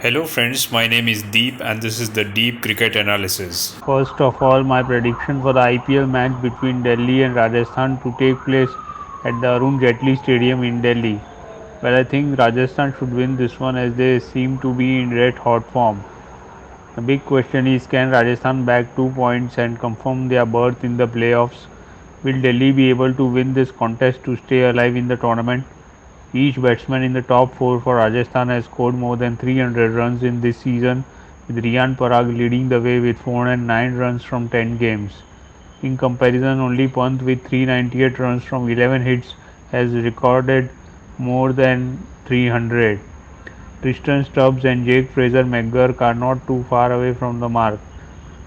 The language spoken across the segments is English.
Hello friends, my name is Deep and this is the Deep Cricket Analysis. First of all, my prediction for the IPL match between Delhi and Rajasthan to take place at the Arun Jaitley Stadium in Delhi. Well, I think Rajasthan should win this one as they seem to be in red hot form. The big question is, can Rajasthan bag 2 points and confirm their berth in the playoffs? Will Delhi be able to win this contest to stay alive in the tournament? Each batsman in the top 4 for Rajasthan has scored more than 300 runs in this season, with Riyan Parag leading the way with 409 runs from 10 games. In comparison, only Pant with 398 runs from 11 hits has recorded more than 300. Tristan Stubbs and Jake Fraser McGurk are not too far away from the mark.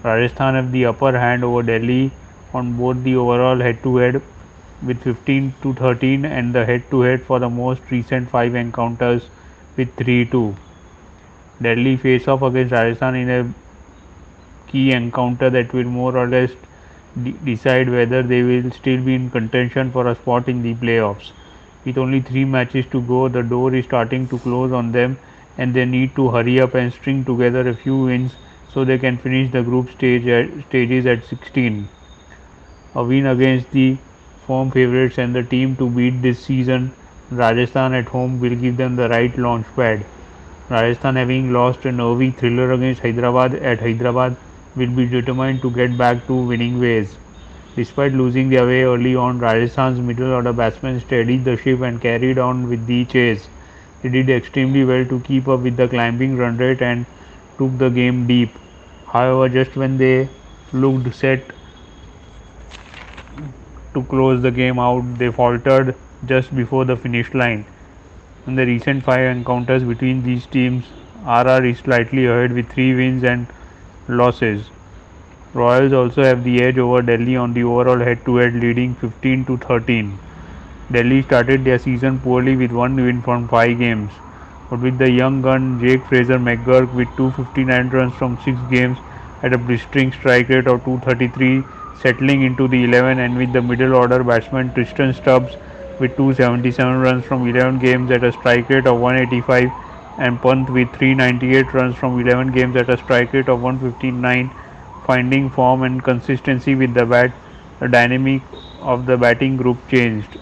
Rajasthan have the upper hand over Delhi on both the overall head-to-head with 15 to 13 and the head-to-head for the most recent 5 encounters with 3-2. Delhi face off against Rajasthan in a key encounter that will more or less decide whether they will still be in contention for a spot in the playoffs. With only 3 matches to go, the door is starting to close on them and they need to hurry up and string together a few wins so they can finish the stages at 16. A win against the firm favourites and the team to beat this season, Rajasthan at home, will give them the right launchpad. Rajasthan, having lost a nervy thriller against Hyderabad at Hyderabad, will be determined to get back to winning ways. Despite losing their way early on, Rajasthan's middle order batsmen steadied the ship and carried on with the chase. They did extremely well to keep up with the climbing run rate and took the game deep. However, just when they looked set to close the game out, they faltered just before the finish line. In the recent 5 encounters between these teams, RR is slightly ahead with 3 wins and losses. Royals also have the edge over Delhi on the overall head-to-head, leading 15 to 13. Delhi started their season poorly with 1 win from 5 games, but with the young gun Jake Fraser McGurk with 259 runs from 6 games at a blistering strike rate of 233 settling into the 11, and with the middle order batsman Tristan Stubbs with 277 runs from 11 games at a strike rate of 185 and Pant with 398 runs from 11 games at a strike rate of 159, finding form and consistency with the bat, the dynamic of the batting group changed.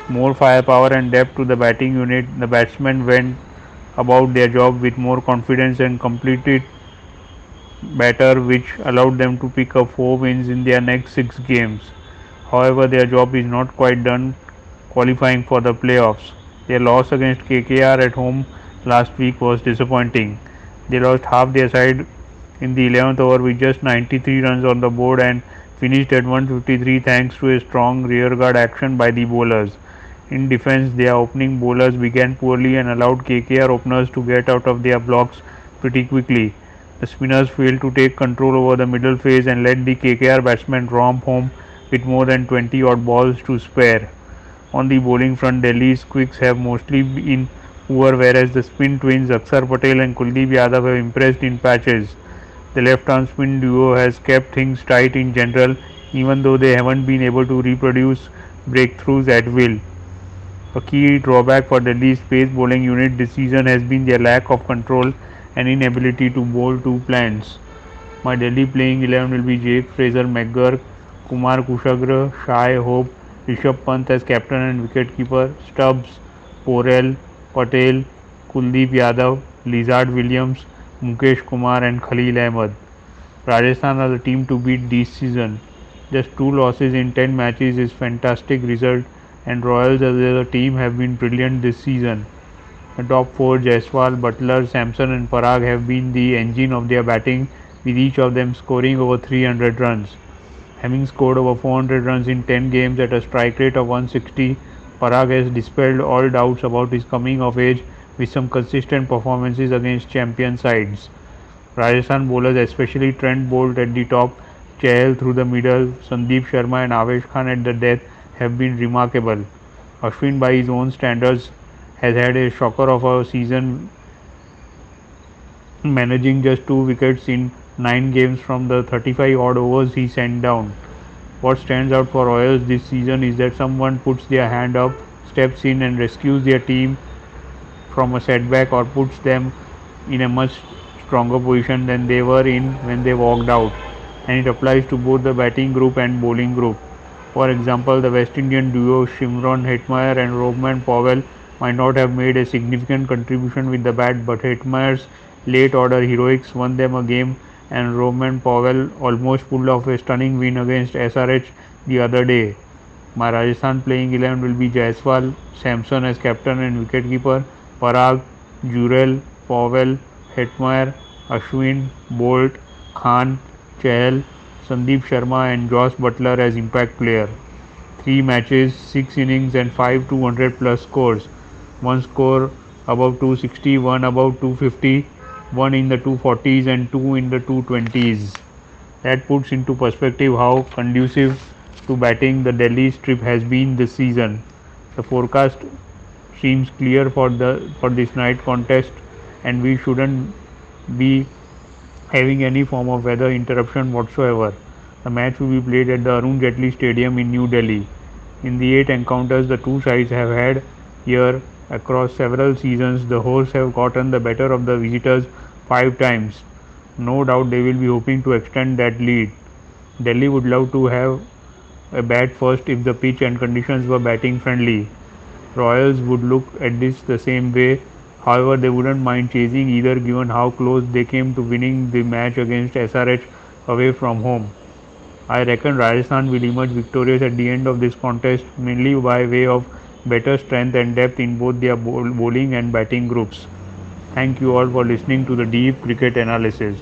More firepower and depth to the batting unit, the batsmen went about their job with more confidence and completed better, which allowed them to pick up 4 wins in their next 6 games. However, their job is not quite done qualifying for the playoffs. Their loss against KKR at home last week was disappointing. They lost half their side in the 11th over with just 93 runs on the board and finished at 153 thanks to a strong rearguard action by the bowlers. In defense, their opening bowlers began poorly and allowed KKR openers to get out of their blocks pretty quickly. The spinners failed to take control over the middle phase and let the KKR batsmen romp home with more than 20 odd balls to spare. On the bowling front, Delhi's quicks have mostly been poor, whereas the spin twins Akshar Patel and Kuldeep Yadav have impressed in patches. The left-arm spin duo has kept things tight in general, even though they haven't been able to reproduce breakthroughs at will. A key drawback for Delhi's pace bowling unit this season has been their lack of control and inability to bowl two plants. My Delhi playing 11 will be Jake Fraser McGurk, Kumar Kushagra, Shai Hope, Rishabh Pant as captain and wicketkeeper, Stubbs, Porel, Patel, Kuldeep Yadav, Lizard Williams, Mukesh Kumar and Khalil Ahmed. Rajasthan are the team to beat this season. Just 2 losses in 10 matches is fantastic result, and Royals as a team have been brilliant this season. The top 4 Jaiswal, Butler, Samson and Parag have been the engine of their batting, with each of them scoring over 300 runs. Having scored over 400 runs in 10 games at a strike rate of 160, Parag has dispelled all doubts about his coming of age with some consistent performances against champion sides. Rajasthan bowlers, especially Trent Bolt at the top, Chahal through the middle, Sandeep Sharma and Avesh Khan at the death, have been remarkable. Ashwin, by his own standards, has had a shocker of a season, managing just 2 wickets in 9 games from the 35 odd overs he sent down. What stands out for Royals this season is that someone puts their hand up, steps in and rescues their team from a setback or puts them in a much stronger position than they were in when they walked out, and it applies to both the batting group and bowling group. For example, the West Indian duo Shimron Hetmeyer and Roman Powell might not have made a significant contribution with the bat, but Hetmeyer's late order heroics won them a game, and Roman Powell almost pulled off a stunning win against SRH the other day. My Rajasthan playing 11 will be Jaiswal, Samson as captain and wicketkeeper, Parag, Jurel, Powell, Hetmeyer, Ashwin, Bolt, Khan, Chahal, Sandeep Sharma and Josh Butler as impact player. 3 matches, 6 innings and 5 200 plus scores. One score above 260, one above 250, one in the 240s and two in the 220s. That puts into perspective how conducive to batting the Delhi strip has been this season. The forecast seems clear for this night contest, and we shouldn't be having any form of weather interruption whatsoever. The match will be played at the Arun Jaitley Stadium in New Delhi. In the 8 encounters the two sides have had here across several seasons, the hosts have gotten the better of the visitors 5 times. No doubt they will be hoping to extend that lead. Delhi would love to have a bat first if the pitch and conditions were batting friendly. Royals would look at this the same way. However, they wouldn't mind chasing either given how close they came to winning the match against SRH away from home. I reckon Rajasthan will emerge victorious at the end of this contest mainly by way of better strength and depth in both their bowling and batting groups. Thank you all for listening to the deep cricket analysis.